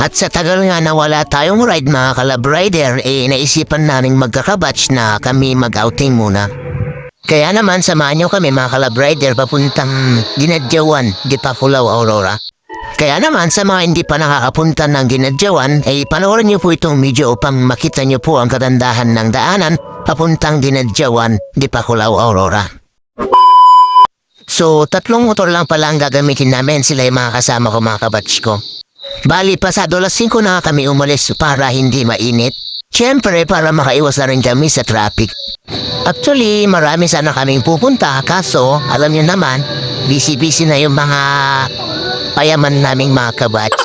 At sa tagal nga na wala tayong ride mga kalabrider, naisipan naming magkakabatch na kami mag-outing muna. Kaya naman samahan nyo kami mga kalabrider papuntang Ginadyawan, Dipakulaw, Aurora. Kaya naman sa mga hindi pa nakakapunta ng Ginadyawan, panoorin nyo po itong video upang makita nyo po ang kagandahan ng daanan papuntang Ginadyawan, Dipakulaw, Aurora. So, 3 motor lang pala ang gagamitin namin, sila yung mga kasama ko mga kabatch ko. Bali, pasado alas 5 na kami umalis para hindi mainit. Siyempre, para makaiwas na rin kami sa traffic. Actually, marami sana kaming pupunta, kaso, alam nyo naman, busy-busy na yung mga payaman naming mga kabatch.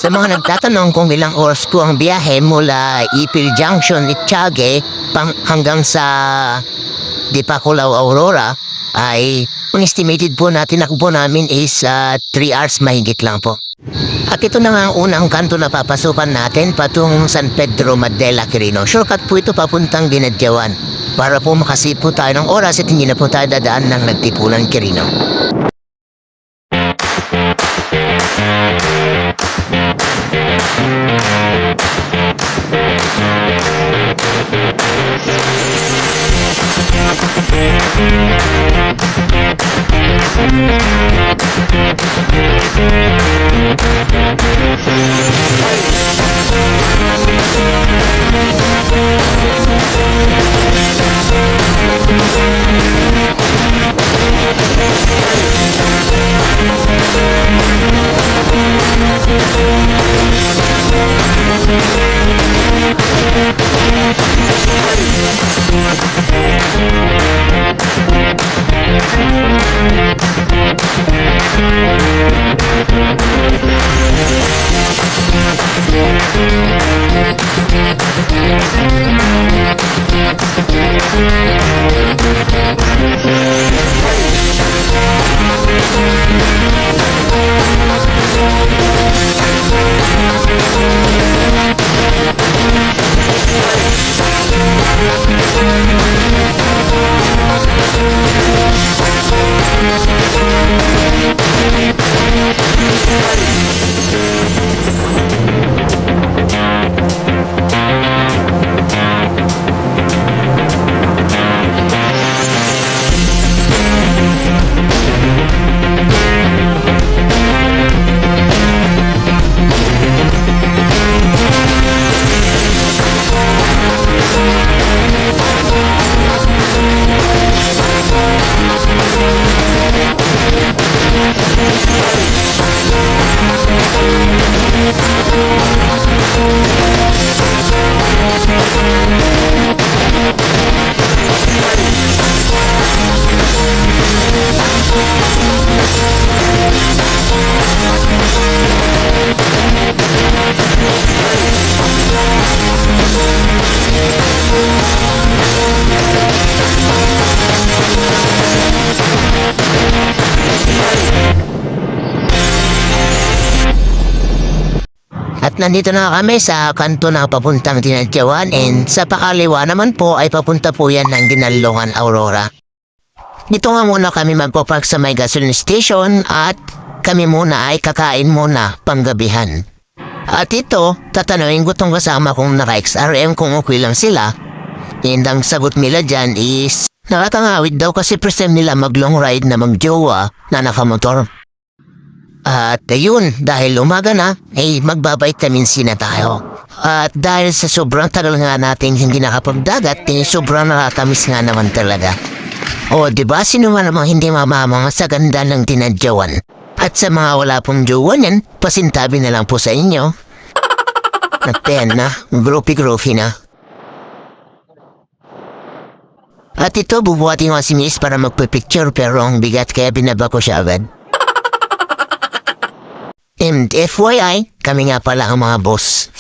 Sa mga nagtatanong kung ilang oras ko ang biyahe mula Ipil Junction, Itchage, hanggang sa Dipakulaw, Aurora, ay ang estimated po natin na po namin is 3 hours mahigit lang po. At ito na nga ang unang kanto na papasukan natin patungong San Pedro Madela, Quirino. Shortcut po ito papuntang Ginadyawan para po makasave po tayo ng oras at hindi na po tayo dadaan ng Nagtipunan, Quirino. At nandito na kami sa kanto na papuntang Ginadyawan, and sa pakaliwa naman po ay papunta po yan ng Ginalongan, Aurora. Dito nga muna kami magpapark sa may gasoline station at kami muna ay kakain muna panggabihan. At ito, tatanungin ko tong kasama kong naka-XRM kung okay lang sila. And ang sagot nila dyan is nakakangawit daw kasi first time nila mag-long ride na mag-jowa na nakamotor. At ayun, dahil umaga na, magbabitamin C na tayo. At dahil sa sobrang tagal nga natin hindi nakapagdagat, sobrang nakakamiss nga naman talaga. O diba, sino man namang hindi mamamanga sa ganda ng Ginadyawan? At sa mga wala pong jowa niyan, pasintabi na lang po sa inyo. Naten na, groupie na. At ito, bubuhatin ko si Miss para magpipicture pero ang bigat kaya binaba ko siya agad. And FYI, kami nga pala ang mga boss.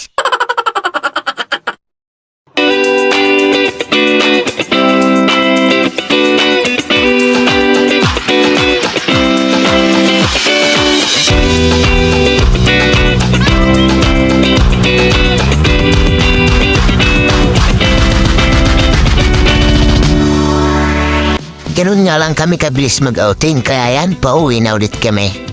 Ganun nga lang kami kabilis mag-outing, kaya yan, pauwi na ulit kami.